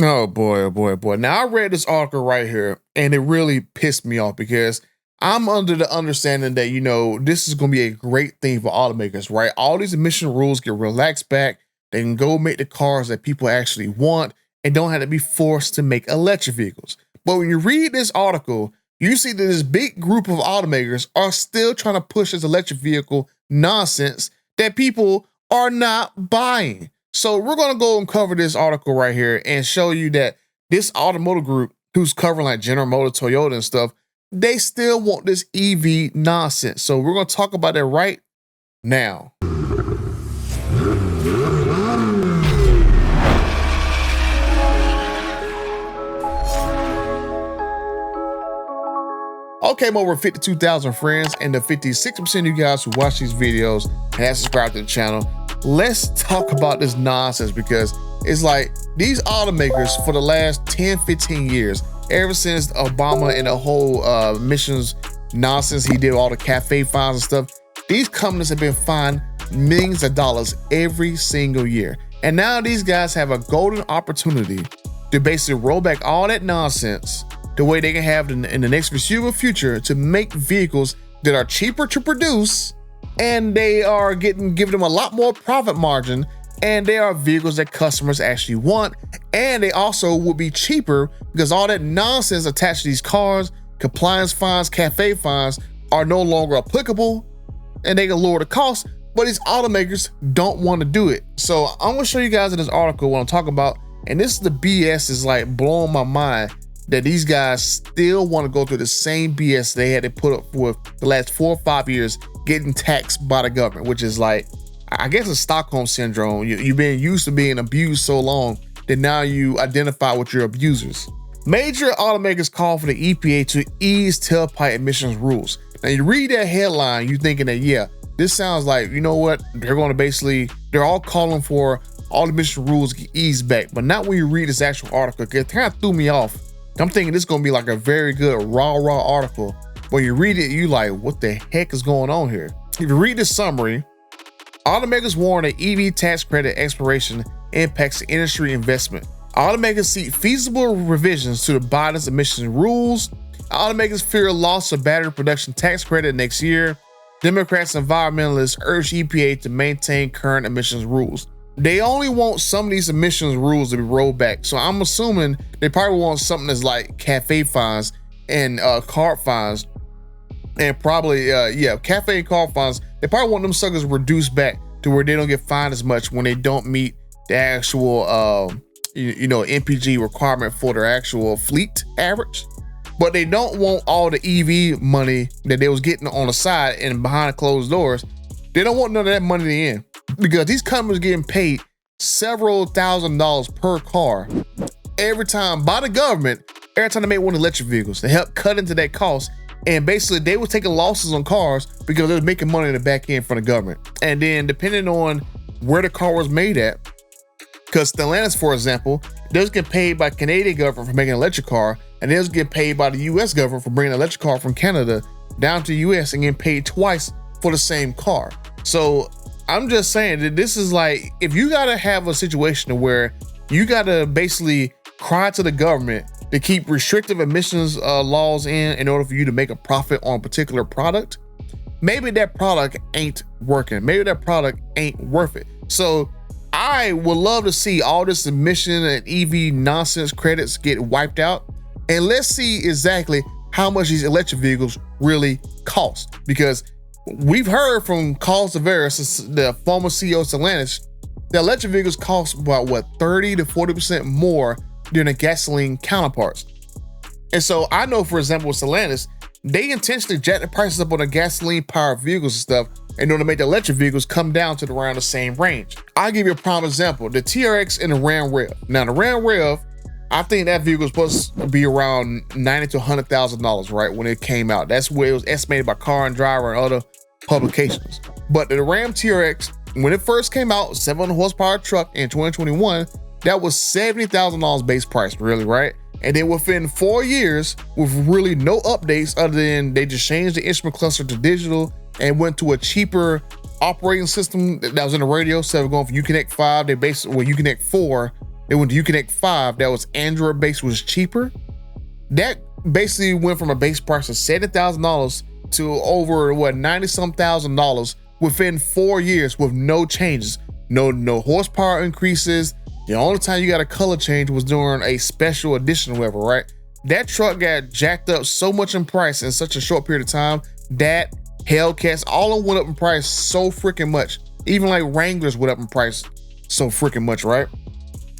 Oh boy, oh boy, oh boy. Now I read this article right here and it really pissed me off because I'm under the understanding that, this is going to be a great thing for automakers, right? All these emission rules get relaxed back. They can go make the cars that people actually want and don't have to be forced to make electric vehicles. But when you read this article, you see that this big group of automakers are still trying to push this electric vehicle nonsense that people are not buying. So we're going to go and cover this article right here and show you that this automotive group who's covering like General Motors, Toyota and stuff, they still want this EV nonsense. So we're going to talk about that right now. Okay, I'm over 52,000 friends and the 56% of you guys who watch these videos and have subscribed to the channel. Let's talk about this nonsense because it's like these automakers for the last 10, 15 years, ever since Obama and the whole emissions nonsense he did, all the cafe fines and stuff, these companies have been fined millions of dollars every single year. And now these guys have a golden opportunity to basically roll back all that nonsense the way they can have in the next foreseeable future to make vehicles that are cheaper to produce, and they are giving them a lot more profit margin, and they are vehicles that customers actually want, and they also will be cheaper because all that nonsense attached to these cars, compliance fines, cafe fines, are no longer applicable, and they can lower the cost, but these automakers don't want to do it. So I'm gonna show you guys in this article what I'm talking about, and this is the BS is like blowing my mind that these guys still want to go through the same BS they had to put up with the last 4 or 5 years getting taxed by the government, which is like, I guess it's Stockholm syndrome. You've been used to being abused so long that now you identify with your abusers. Major automakers call for the EPA to ease tailpipe emissions rules. Now you read that headline, you're thinking that, yeah, this sounds like, you know what, they're all calling for all emission rules get eased back, but not when you read this actual article, because it kind of threw me off. I'm thinking this is gonna be like a very good raw article. When you read it, you like, what the heck is going on here? If you read the summary, automakers warn that EV tax credit expiration impacts the industry investment. Automakers seek feasible revisions to the Biden's emissions rules. Automakers fear loss of battery production tax credit next year. Democrats and environmentalists urge EPA to maintain current emissions rules. They only want some of these emissions rules to be rolled back. So I'm assuming they probably want something that's like cafe fines and car fines. And probably, cafe and car fines. They probably want them suckers reduced back to where they don't get fined as much when they don't meet the actual, MPG requirement for their actual fleet average. But they don't want all the EV money that they was getting on the side and behind closed doors. They don't want none of that money in the end, because these companies are getting paid several $1,000s per car every time by the government, every time they make one of the electric vehicles. They help cut into that cost. And basically they were taking losses on cars because they were making money in the back end from the government. And then depending on where the car was made at, because Stellantis, for example, they was getting paid by Canadian government for making an electric car, and they was getting paid by the US government for bringing an electric car from Canada down to the US and getting paid twice for the same car. So I'm just saying that this is like, if you gotta have a situation where you gotta basically cry to the government to keep restrictive emissions laws in order for you to make a profit on a particular product, maybe that product ain't working. Maybe that product ain't worth it. So I would love to see all this emission and EV nonsense credits get wiped out. And let's see exactly how much these electric vehicles really cost. Because we've heard from Carl Tavares, the former CEO of Stellantis, that electric vehicles cost about 30 to 40% more than the gasoline counterparts. And so I know, for example, with Stellantis, they intentionally jack the prices up on the gasoline powered vehicles and stuff in order to make the electric vehicles come down to around the same range. I'll give you a prime example, the TRX and the Ram Rev. Now the Ram Rev, I think that vehicle was supposed to be around $90,000 to $100,000, right, when it came out. That's where it was estimated by Car and Driver and other publications. But the Ram TRX, when it first came out, 700 horsepower truck in 2021, that was $70,000 base price, really, right? And then within 4 years, with really no updates other than they just changed the instrument cluster to digital and went to a cheaper operating system that was in the radio. Instead of going from Uconnect 5, they basically, Uconnect 4, Then when the Uconnect 5, that was Android based, was cheaper. That basically went from a base price of $70,000 to over what, 90-some thousand dollars within 4 years with no changes, no horsepower increases. The only time you got a color change was during a special edition or whatever, right? That truck got jacked up so much in price in such a short period of time. That Hellcats, all of them went up in price so freaking much. Even like Wranglers went up in price so freaking much, right?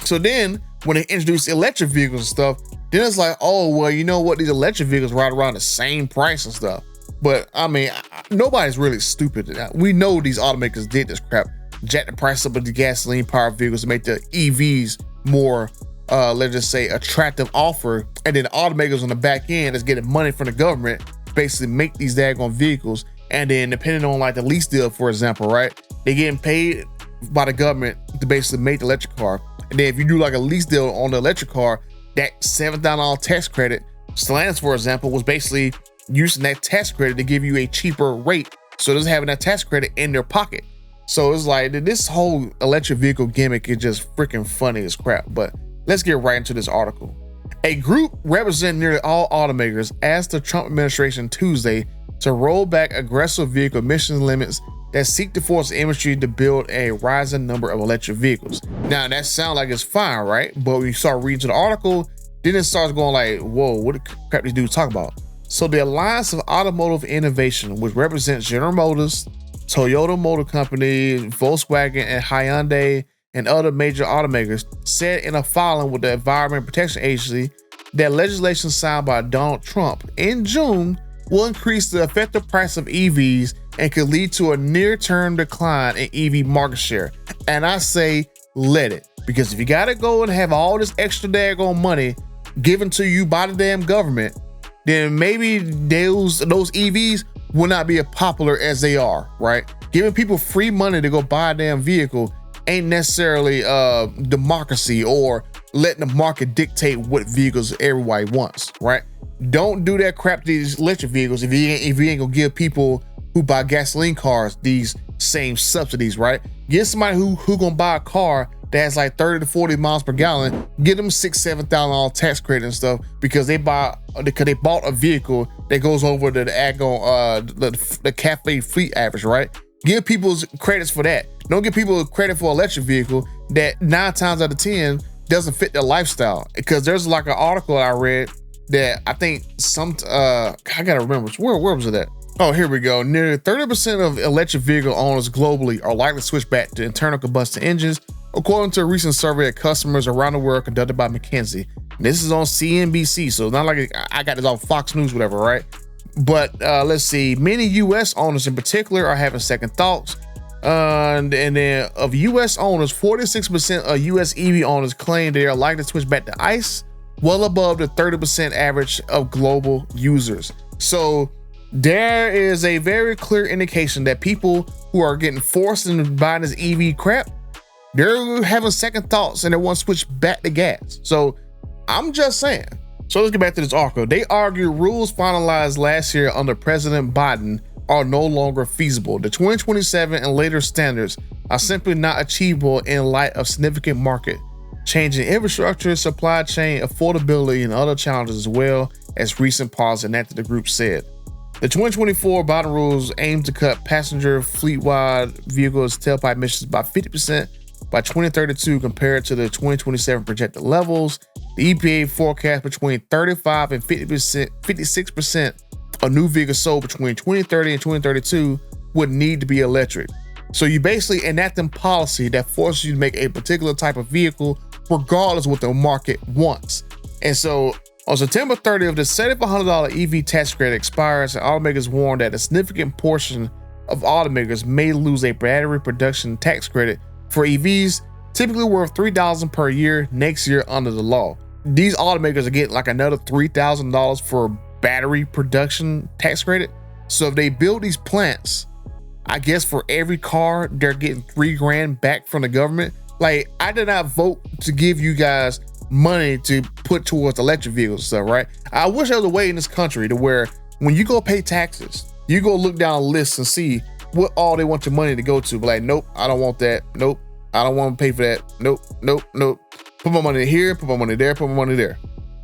So then when they introduced electric vehicles and stuff, then it's like, oh, well, you know what? These electric vehicles right around the same price and stuff. But I mean, nobody's really stupid. We know these automakers did this crap, jack the price up of the gasoline powered vehicles to make the EVs more, let's just say, attractive offer. And then the automakers on the back end is getting money from the government to basically make these daggone vehicles. And then depending on like the lease deal, for example, right? They getting paid by the government to basically make the electric car. And then if you do like a lease deal on the electric car, that $7,000 tax credit, Stellantis, for example, was basically using that tax credit to give you a cheaper rate. So they're having that tax credit in their pocket. So it's like this whole electric vehicle gimmick is just freaking funny as crap. But let's get right into this article. A group representing nearly all automakers asked the Trump administration Tuesday to roll back aggressive vehicle emissions limits that seek to force the industry to build a rising number of electric vehicles. Now that sounds like it's fine, right? But when you start reading the article, then it starts going like, whoa, what the crap these dudes talk about? So the Alliance of Automotive Innovation, which represents General Motors, Toyota Motor Company, Volkswagen, and Hyundai, and other major automakers, said in a filing with the Environment Protection Agency that legislation signed by Donald Trump in June will increase the effective price of EVs and could lead to a near-term decline in EV market share. And I say, let it. Because if you gotta go and have all this extra daggone money given to you by the damn government, then maybe those EVs will not be as popular as they are, right? Giving people free money to go buy a damn vehicle ain't necessarily democracy or letting the market dictate what vehicles everybody wants, right? Don't do that crap to these electric vehicles if you ain't gonna give people who buy gasoline cars these same subsidies, right? Get somebody who gonna buy a car that has like 30 to 40 miles per gallon, get them $6,000-7,000 tax credit and stuff because they bought a vehicle that goes over to the cafe fleet average, right? Give people credits for that. Don't give people credit for an electric vehicle that 9 times out of 10 doesn't fit their lifestyle. Because there's like an article I read that I think I gotta remember, where was it at? Oh, here we go. Nearly 30% of electric vehicle owners globally are likely to switch back to internal combustion engines, according to a recent survey of customers around the world conducted by McKinsey. This is on CNBC, so it's not like I got this on Fox News, whatever, right? But let's see, many U.S. owners in particular are having second thoughts. And then of U.S. owners, 46% of U.S. EV owners claim they are likely to switch back to ICE, well above the 30% average of global users. So there is a very clear indication that people who are getting forced into buying this EV crap, they're having second thoughts and they want to switch back to gas. So I'm just saying. So let's get back to this article. They argue rules finalized last year under President Biden are no longer feasible. The 2027 and later standards are simply not achievable in light of significant market changing infrastructure, supply chain, affordability, and other challenges, as well as recent policies enacted, the group said. The 2024 Biden rules aim to cut passenger fleet-wide vehicles tailpipe emissions by 50% by 2032 compared to the 2027 projected levels. The EPA forecast between 35 and 56% of new vehicles sold between 2030 and 2032 would need to be electric. So you basically enacting policy that forces you to make a particular type of vehicle regardless of what the market wants. And so on September 30th, the $7,500 EV tax credit expires, and automakers warn that a significant portion of automakers may lose a battery production tax credit for EVs, typically worth $3,000 per year next year under the law. These automakers are getting like another $3,000 for battery production tax credit. So if they build these plants, I guess for every car, they're getting $3,000 back from the government. Like, I did not vote to give you guys money to put towards electric vehicles and stuff, right? I wish there was a way in this country to where when you go pay taxes, you go look down a list and see what all they want your money to go to. But like, nope, I don't want that. Nope, I don't want to pay for that. Nope, nope, nope. Put my money here, put my money there, put my money there.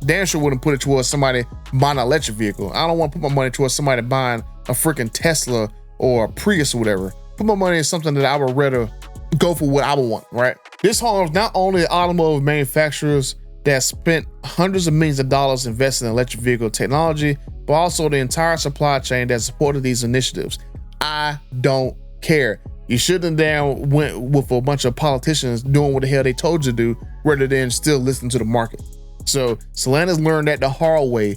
Damn sure wouldn't put it towards somebody buying an electric vehicle. I don't want to put my money towards somebody buying a freaking Tesla or a Prius or whatever. Put my money in something that I would rather go for what I would want, right? This harms not only the automotive manufacturers that spent hundreds of millions of dollars investing in electric vehicle technology, but also the entire supply chain that supported these initiatives. I don't care. You shouldn't damn went with a bunch of politicians doing what the hell they told you to do rather than still listen to the market. So Stellantis learned that the hard way,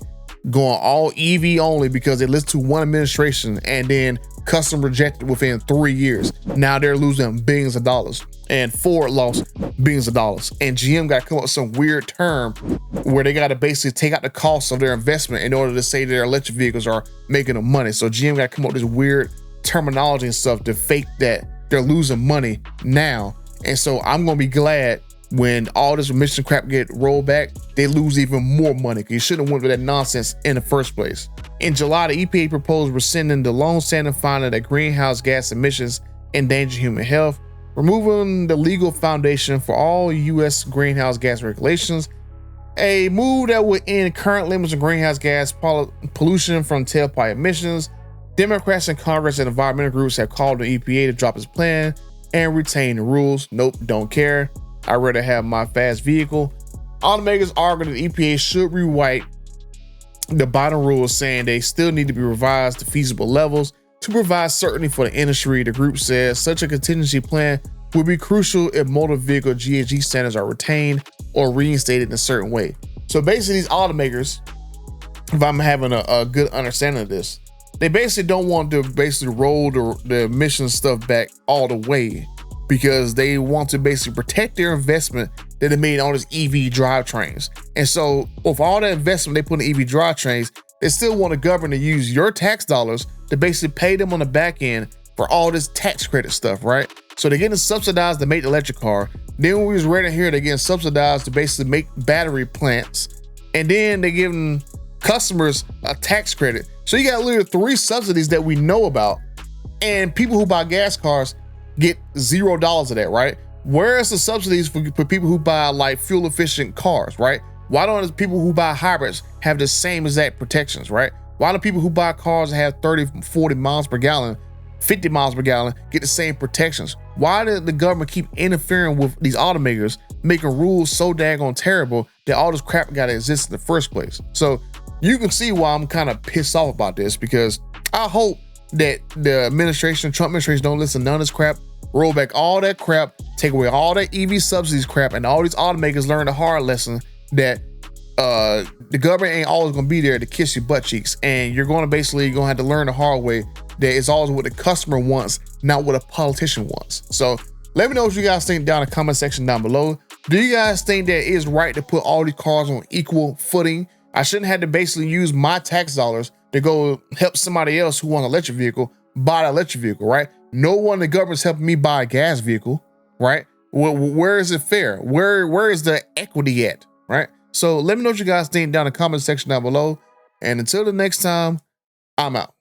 going all EV only because they listened to one administration and then custom rejected within 3 years. Now they're losing billions of dollars, and Ford lost billions of dollars, and GM got to come up with some weird term where they got to basically take out the cost of their investment in order to say their electric vehicles are making them money. So GM got to come up with this weird terminology and stuff to fake that they're losing money now. And so I'm gonna be glad when all this emission crap get rolled back, they lose even more money, because you shouldn't have went with that nonsense in the first place. In July, the EPA proposed rescinding the long-standing finding that greenhouse gas emissions endanger human health, removing the legal foundation for all U.S. greenhouse gas regulations, a move that would end current limits of greenhouse gas pollution from tailpipe emissions. Democrats in Congress and environmental groups have called on the EPA to drop its plan and retain the rules. Nope, don't care. I'd rather have my fast vehicle. Automakers argue that the EPA should rewrite the bottom rules, saying they still need to be revised to feasible levels to provide certainty for the industry. The group says such a contingency plan would be crucial if motor vehicle GHG standards are retained or reinstated in a certain way. So basically, these automakers, if I'm having a good understanding of this, they basically don't want to basically roll the emissions stuff back all the way, because they want to basically protect their investment that they made on these EV drivetrains. And so with all that investment they put in EV drivetrains, they still want the government to use your tax dollars to basically pay them on the back end for all this tax credit stuff, right? So they're getting subsidized to make the electric car. Then when we was reading here, they're getting subsidized to basically make battery plants. And then they're giving customers a tax credit. So you got literally 3 subsidies that we know about, and people who buy gas cars get $0 of that, right? Where's the subsidies for people who buy like fuel efficient cars, right? Why don't the people who buy hybrids have the same exact protections, right? Why do people who buy cars that have 30, 40 miles per gallon, 50 miles per gallon get the same protections? Why did the government keep interfering with these automakers, making rules so daggone terrible that all this crap got to exist in the first place? So you can see why I'm kind of pissed off about this, because I hope that the administration, Trump administration, don't listen to none of this crap, roll back all that crap, take away all that EV subsidies crap, and all these automakers learn the hard lesson that the government ain't always gonna be there to kiss your butt cheeks, and you're gonna have to learn the hard way that it's always what the customer wants, not what a politician wants. So let me know what you guys think down in the comment section down below. Do you guys think that it is right to put all these cars on equal footing? I shouldn't have to basically use my tax dollars to go help somebody else who wants an electric vehicle buy an electric vehicle, right? No one in the government's helping me buy a gas vehicle, right? Where is it fair? Where is the equity at, right? So let me know what you guys think down in the comment section down below. And until the next time, I'm out.